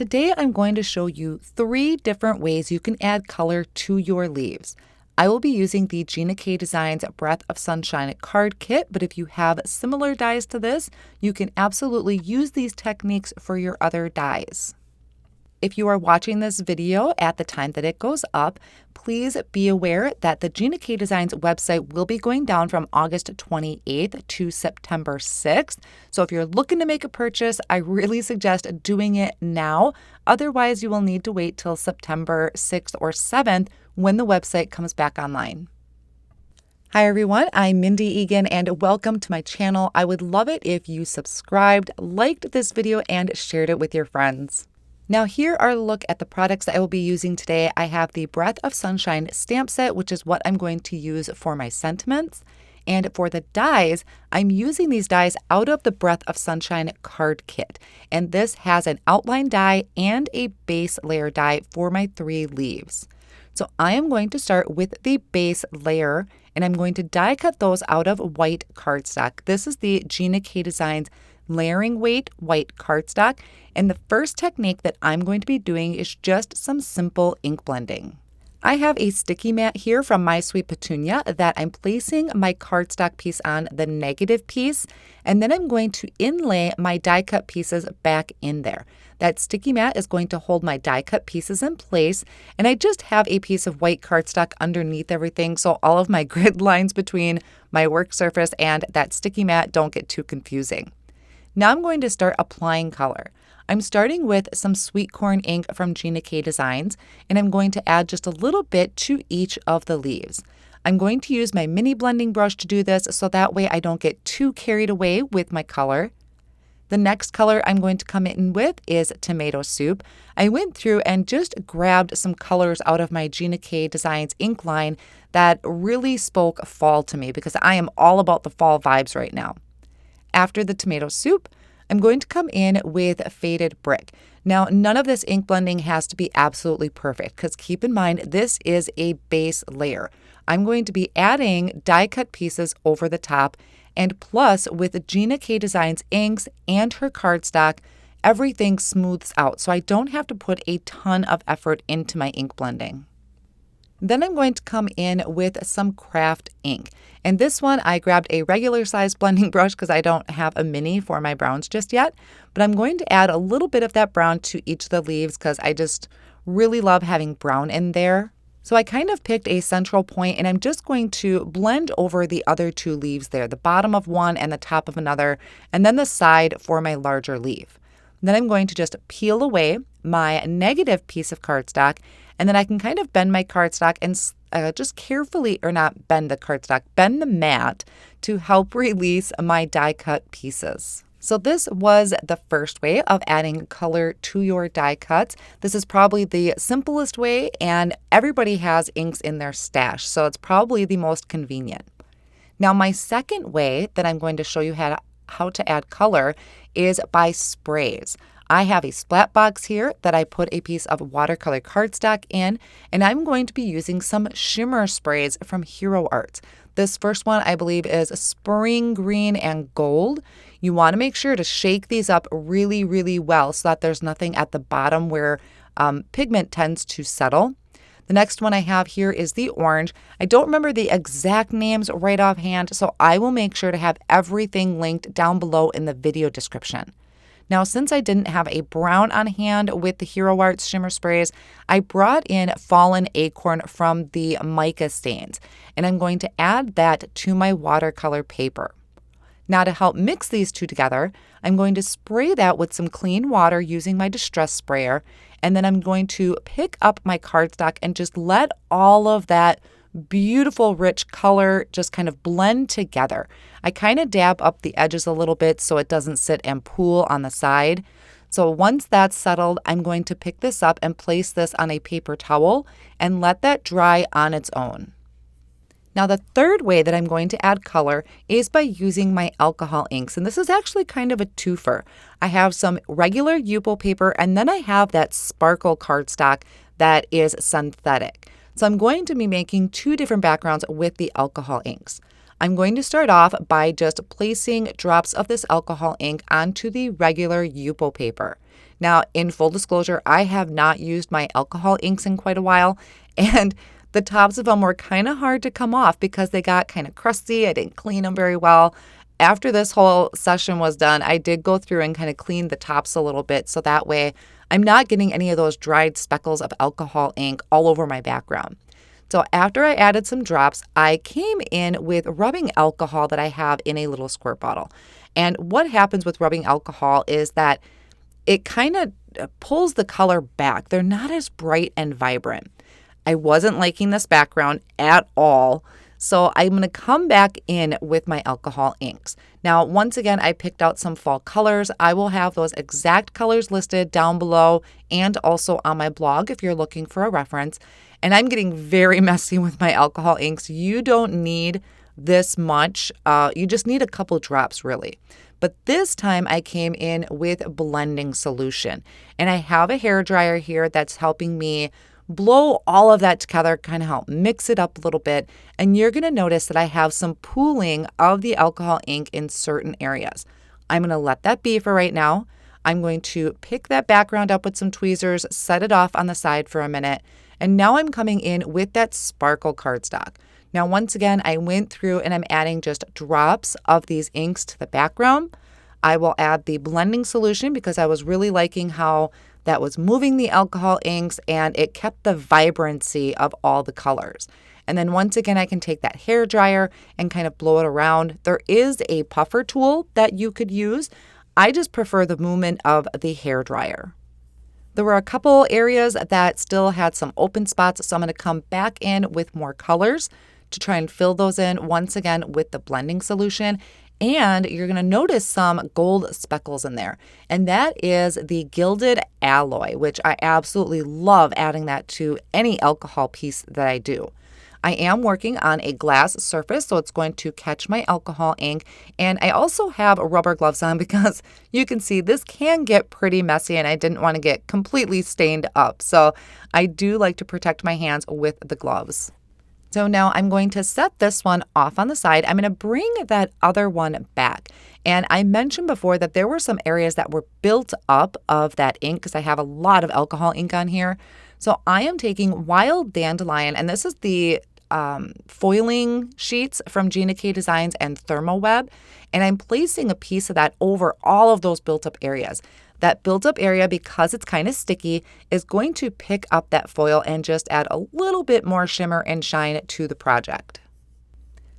Today I'm going to show you 3 different ways you can add color to your leaves. I will be using the Gina K Designs Breath of Sunshine card kit, but if you have similar dies to this, you can absolutely use these techniques for your other dies. If you are watching this video at the time that it goes up, please be aware that the Gina K Designs website will be going down from August 28th to September 6th. So if you're looking to make a purchase, I really suggest doing it now. Otherwise, you will need to wait till September 6th or 7th when the website comes back online. Hi everyone, I'm Mindy Egan and welcome to my channel. I would love it if you subscribed, liked this video, and shared it with your friends. Now here are a look at the products that I will be using today. I have the Breath of Sunshine stamp set, which is what I'm going to use for my sentiments. And for the dies, I'm using these dies out of the Breath of Sunshine card kit. And this has an outline die and a base layer die for my 3 leaves. So I am going to start with the base layer and I'm going to die cut those out of white cardstock. This is the Gina K Designs layering weight white cardstock, and the first technique that I'm going to be doing is just some simple ink blending. I have a sticky mat here from My Sweet Petunia that I'm placing my cardstock piece on the negative piece, and then I'm going to inlay my die cut pieces back in there. That sticky mat is going to hold my die cut pieces in place, and I just have a piece of white cardstock underneath everything so all of my grid lines between my work surface and that sticky mat don't get too confusing. Now I'm going to start applying color. I'm starting with some sweet corn ink from Gina K Designs, and I'm going to add just a little bit to each of the leaves. I'm going to use my mini blending brush to do this so that way I don't get too carried away with my color. The next color I'm going to come in with is Tomato Soup. I went through and just grabbed some colors out of my Gina K Designs ink line that really spoke fall to me because I am all about the fall vibes right now. After the Tomato Soup, I'm going to come in with Faded Brick. Now, none of this ink blending has to be absolutely perfect because keep in mind, this is a base layer. I'm going to be adding die cut pieces over the top, and plus with Gina K Designs inks and her cardstock, everything smooths out, so I don't have to put a ton of effort into my ink blending. Then I'm going to come in with some craft ink. And this one, I grabbed a regular size blending brush because I don't have a mini for my browns just yet. But I'm going to add a little bit of that brown to each of the leaves because I just really love having brown in there. So I kind of picked a central point and I'm just going to blend over the other 2 leaves there, the bottom of one and the top of another, and then the side for my larger leaf. Then I'm going to just peel away my negative piece of cardstock, and then I can kind of bend my cardstock and just carefully, or not bend the cardstock, bend the mat to help release my die cut pieces. So this was the first way of adding color to your die cuts. This is probably the simplest way, and everybody has inks in their stash, so it's probably the most convenient. Now my second way that I'm going to show you how to add color is by sprays. I have a splat box here that I put a piece of watercolor cardstock in, and I'm going to be using some shimmer sprays from Hero Arts. This first one I believe is Spring Green and Gold. You want to make sure to shake these up really, really well so that there's nothing at the bottom where pigment tends to settle. The next one I have here is the orange. I don't remember the exact names right offhand, so I will make sure to have everything linked down below in the video description. Now, since I didn't have a brown on hand with the Hero Arts shimmer sprays, I brought in Fallen Acorn from the mica stains, and I'm going to add that to my watercolor paper. Now, to help mix these 2 together, I'm going to spray that with some clean water using my distress sprayer, and then I'm going to pick up my cardstock and just let all of that beautiful rich color just kind of blend together. I kind of dab up the edges a little bit so it doesn't sit and pool on the side. So once that's settled, I'm going to pick this up and place this on a paper towel and let that dry on its own. Now the third way that I'm going to add color is by using my alcohol inks, and this is actually kind of a twofer. I have some regular Yupo paper and then I have that sparkle cardstock that is synthetic. So I'm going to be making 2 different backgrounds with the alcohol inks. I'm going to start off by just placing drops of this alcohol ink onto the regular Yupo paper. Now, in full disclosure, I have not used my alcohol inks in quite a while, and the tops of them were kind of hard to come off because they got kind of crusty. I didn't clean them very well. After this whole session was done, I did go through and kind of clean the tops a little bit so that way I'm not getting any of those dried speckles of alcohol ink all over my background. So after I added some drops, I came in with rubbing alcohol that I have in a little squirt bottle. And what happens with rubbing alcohol is that it kind of pulls the color back. They're not as bright and vibrant. I wasn't liking this background at all. So I'm going to come back in with my alcohol inks. Now, once again, I picked out some fall colors. I will have those exact colors listed down below and also on my blog if you're looking for a reference. And I'm getting very messy with my alcohol inks. You don't need this much. You just need a couple drops, really. But this time I came in with blending solution. And I have a hairdryer here that's helping me blow all of that together, kind of help mix it up a little bit. And you're going to notice that I have some pooling of the alcohol ink in certain areas. I'm going to let that be for right now. I'm going to pick that background up with some tweezers, set it off on the side for a minute. And now I'm coming in with that sparkle cardstock. Now, once again, I went through and I'm adding just drops of these inks to the background. I will add the blending solution because I was really liking how that was moving the alcohol inks and it kept the vibrancy of all the colors. And then once again, I can take that hair dryer and kind of blow it around. There is a puffer tool that you could use. I just prefer the movement of the hair dryer. There were a couple areas that still had some open spots, so I'm going to come back in with more colors to try and fill those in once again with the blending solution. And you're going to notice some gold speckles in there. And that is the gilded alloy, which I absolutely love adding that to any alcohol piece that I do. I am working on a glass surface, so it's going to catch my alcohol ink. And I also have rubber gloves on because you can see this can get pretty messy and I didn't want to get completely stained up. So I do like to protect my hands with the gloves. So now I'm going to set this one off on the side. I'm going to bring that other one back. And I mentioned before that there were some areas that were built up of that ink because I have a lot of alcohol ink on here. So I am taking Wild Dandelion, and this is the foiling sheets from Gina K Designs and ThermoWeb, and I'm placing a piece of that over all of those built up areas. That built up area, because it's kind of sticky, is going to pick up that foil and just add a little bit more shimmer and shine to the project.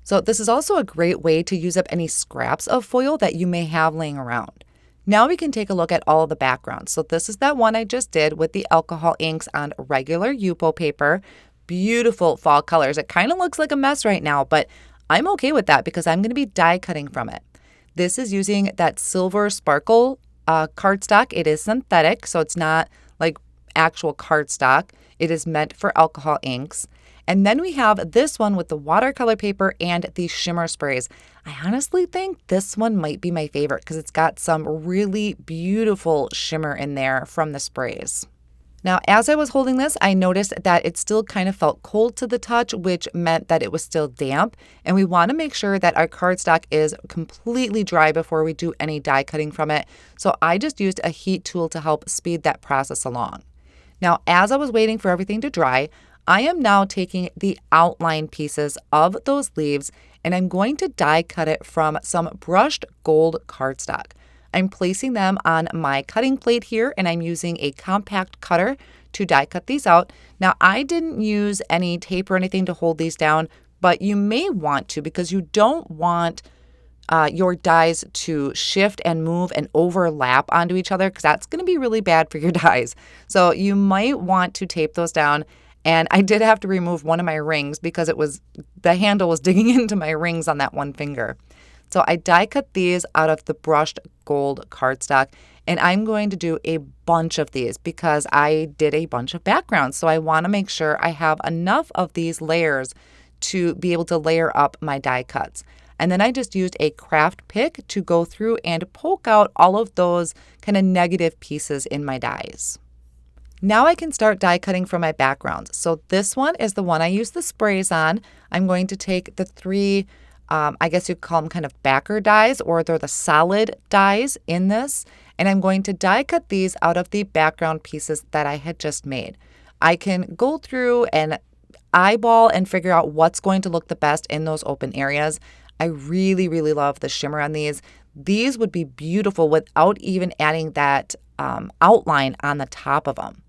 So this is also a great way to use up any scraps of foil that you may have laying around. Now we can take a look at all of the backgrounds. So this is that one I just did with the alcohol inks on regular Yupo paper. Beautiful fall colors. It kind of looks like a mess right now, but I'm okay with that because I'm going to be die cutting from it. This is using that silver sparkle cardstock. It is synthetic, so it's not like actual cardstock. It is meant for alcohol inks. And then we have this one with the watercolor paper and the shimmer sprays. I honestly think this one might be my favorite because it's got some really beautiful shimmer in there from the sprays. Now, as I was holding this, I noticed that it still kind of felt cold to the touch, which meant that it was still damp. And we want to make sure that our cardstock is completely dry before we do any die cutting from it. So I just used a heat tool to help speed that process along. Now, as I was waiting for everything to dry, I am now taking the outline pieces of those leaves and I'm going to die cut it from some brushed gold cardstock. I'm placing them on my cutting plate here and I'm using a compact cutter to die cut these out. Now, I didn't use any tape or anything to hold these down, but you may want to because you don't want your dies to shift and move and overlap onto each other because that's going to be really bad for your dies. So you might want to tape those down. And I did have to remove one of my rings because the handle was digging into my rings on that one finger. So I die cut these out of the brushed gold cardstock, and I'm going to do a bunch of these because I did a bunch of backgrounds. So I want to make sure I have enough of these layers to be able to layer up my die cuts. And then I just used a craft pick to go through and poke out all of those kind of negative pieces in my dies. Now I can start die cutting from my backgrounds. So this one is the one I use the sprays on. I'm going to take the three I guess you could call them kind of backer dies, or they're the solid dies in this. And I'm going to die cut these out of the background pieces that I had just made. I can go through and eyeball and figure out what's going to look the best in those open areas. I really, really love the shimmer on these. These would be beautiful without even adding that outline on the top of them.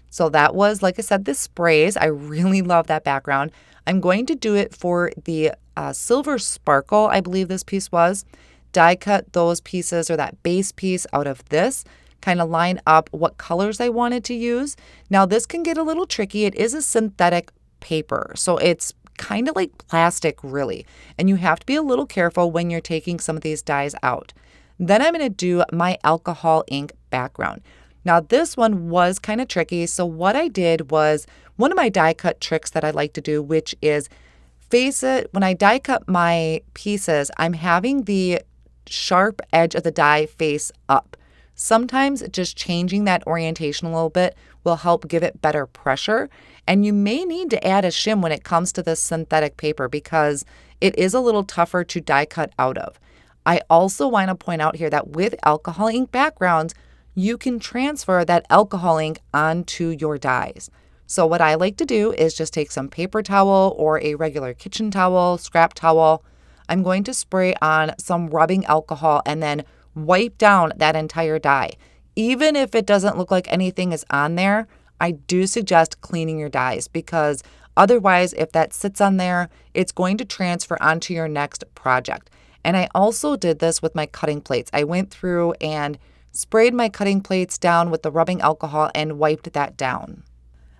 So that was, like I said, the sprays. I really love that background. I'm going to do it for the silver sparkle, I believe this piece was. Die cut those pieces or that base piece out of this, kind of line up what colors I wanted to use. Now this can get a little tricky. It is a synthetic paper, so it's kind of like plastic really, and you have to be a little careful when you're taking some of these dyes out. Then I'm going to do my alcohol ink background. Now this one was kind of tricky, so what I did was one of my die cut tricks that I like to do, which is face it, when I die cut my pieces, I'm having the sharp edge of the die face up. Sometimes just changing that orientation a little bit will help give it better pressure. And you may need to add a shim when it comes to this synthetic paper because it is a little tougher to die cut out of. I also want to point out here that with alcohol ink backgrounds, you can transfer that alcohol ink onto your dies. So what I like to do is just take some paper towel or a regular kitchen towel, scrap towel. I'm going to spray on some rubbing alcohol and then wipe down that entire die. Even if it doesn't look like anything is on there, I do suggest cleaning your dies because otherwise, if that sits on there, it's going to transfer onto your next project. And I also did this with my cutting plates. I went through and sprayed my cutting plates down with the rubbing alcohol and wiped that down.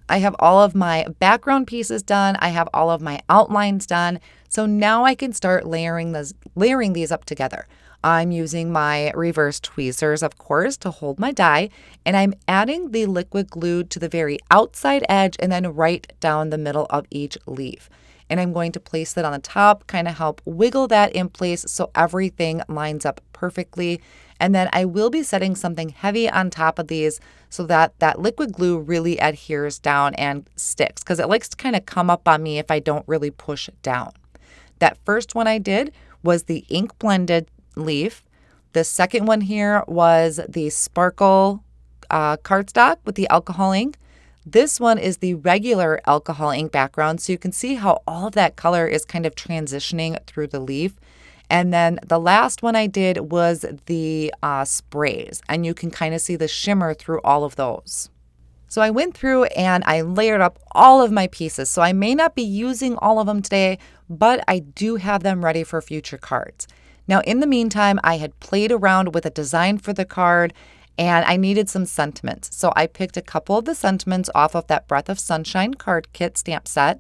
I have all of my background pieces done. I have all of my outlines done. So now I can start layering these up together. I'm using my reverse tweezers, of course, to hold my die, and I'm adding the liquid glue to the very outside edge and then right down the middle of each leaf. And I'm going to place it on the top, kind of help wiggle that in place so everything lines up perfectly. And then I will be setting something heavy on top of these so that that liquid glue really adheres down and sticks because it likes to kind of come up on me if I don't really push it down. That first one I did was the ink blended leaf. The second one here was the sparkle cardstock with the alcohol ink. This one is the regular alcohol ink background, so you can see how all of that color is kind of transitioning through the leaf. And then the last one I did was the sprays, and you can kind of see the shimmer through all of those. So I went through and I layered up all of my pieces. So I may not be using all of them today, but I do have them ready for future cards. Now, in the meantime, I had played around with a design for the card and I needed some sentiments. So I picked a couple of the sentiments off of that Breath of Sunshine card kit stamp set.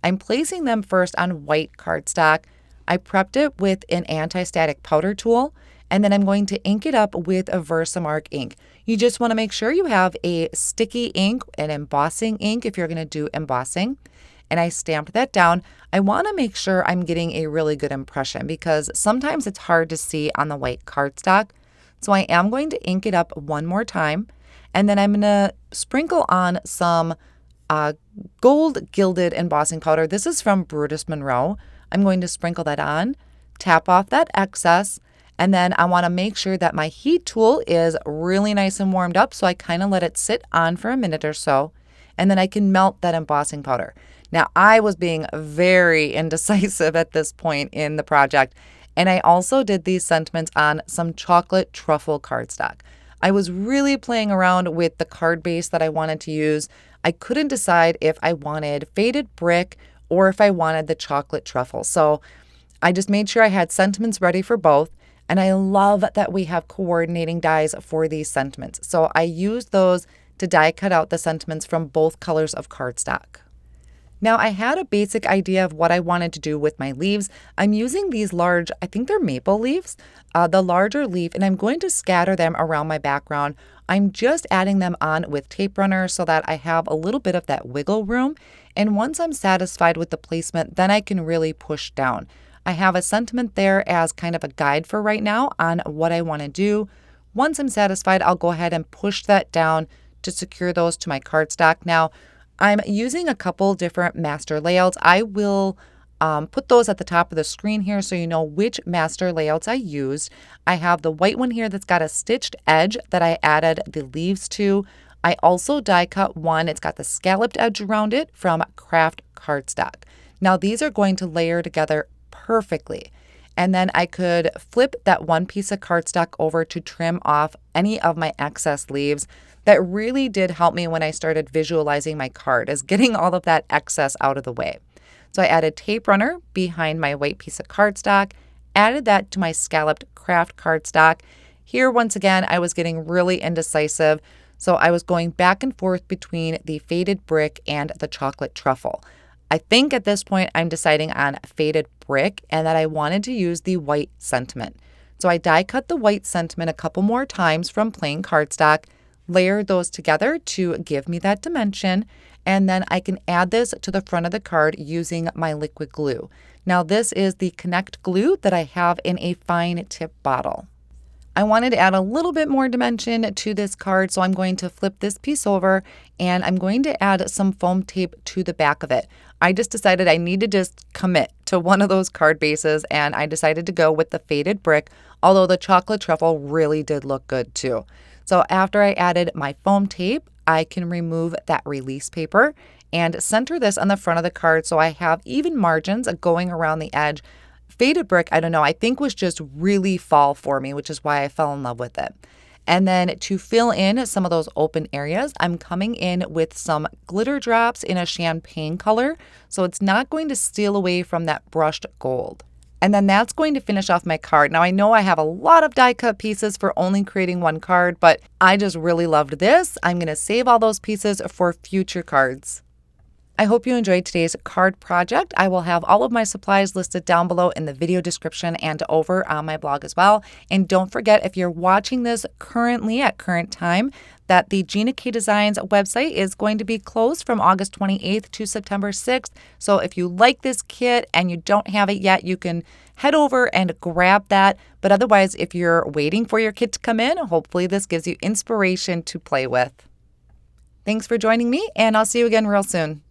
I'm placing them first on white cardstock. I prepped it with an anti-static powder tool, and then I'm going to ink it up with a Versamark ink. You just want to make sure you have a sticky ink, an embossing ink if you're going to do embossing. And I stamped that down. I want to make sure I'm getting a really good impression because sometimes it's hard to see on the white cardstock. So I am going to ink it up one more time, and then I'm going to sprinkle on some gold gilded embossing powder. This is from Brutus Monroe. I'm going to sprinkle that on, tap off that excess, and then I want to make sure that my heat tool is really nice and warmed up, so I kind of let it sit on for a minute or so, and then I can melt that embossing powder. Now, I was being very indecisive at this point in the project, and I also did these sentiments on some chocolate truffle cardstock. I was really playing around with the card base that I wanted to use. I couldn't decide if I wanted faded brick or if I wanted the chocolate truffle. So I just made sure I had sentiments ready for both. And I love that we have coordinating dies for these sentiments. So I used those to die cut out the sentiments from both colors of cardstock. Now I had a basic idea of what I wanted to do with my leaves. I'm using these large, I think they're maple leaves, the larger leaf, and I'm going to scatter them around my background. I'm just adding them on with tape runner so that I have a little bit of that wiggle room. And once I'm satisfied with the placement, then I can really push down. I have a sentiment there as kind of a guide for right now on what I want to do. Once I'm satisfied, I'll go ahead and push that down to secure those to my cardstock. Now, I'm using a couple different master layouts. I will put those at the top of the screen here so you know which master layouts I used. I have the white one here that's got a stitched edge that I added the leaves to. I also die cut one. It's got the scalloped edge around it from Craft Cardstock. Now these are going to layer together perfectly. And then I could flip that one piece of cardstock over to trim off any of my excess leaves. That really did help me when I started visualizing my card, is getting all of that excess out of the way. So I added tape runner behind my white piece of cardstock, added that to my scalloped craft cardstock. Here, once again, I was getting really indecisive. So I was going back and forth between the faded brick and the chocolate truffle. I think at this point I'm deciding on faded brick and that I wanted to use the white sentiment. So I die cut the white sentiment a couple more times from plain cardstock, layered those together to give me that dimension, and then I can add this to the front of the card using my liquid glue. Now this is the Connect glue that I have in a fine tip bottle. I wanted to add a little bit more dimension to this card, so I'm going to flip this piece over and I'm going to add some foam tape to the back of it. I just decided I need to just commit to one of those card bases, and I decided to go with the faded brick, although the chocolate truffle really did look good too. So after I added my foam tape, I can remove that release paper and center this on the front of the card so I have even margins going around the edge. Faded brick, I don't know, I think was just really fall for me, which is why I fell in love with it. And then to fill in some of those open areas, I'm coming in with some glitter drops in a champagne color, so it's not going to steal away from that brushed gold. And then that's going to finish off my card. Now I know I have a lot of die cut pieces for only creating one card, but I just really loved this. I'm going to save all those pieces for future cards. I hope you enjoyed today's card project. I will have all of my supplies listed down below in the video description and over on my blog as well. And don't forget, if you're watching this currently at current time, that the Gina K Designs website is going to be closed from August 28th to September 6th. So if you like this kit and you don't have it yet, you can head over and grab that. But otherwise, if you're waiting for your kit to come in, hopefully this gives you inspiration to play with. Thanks for joining me, and I'll see you again real soon.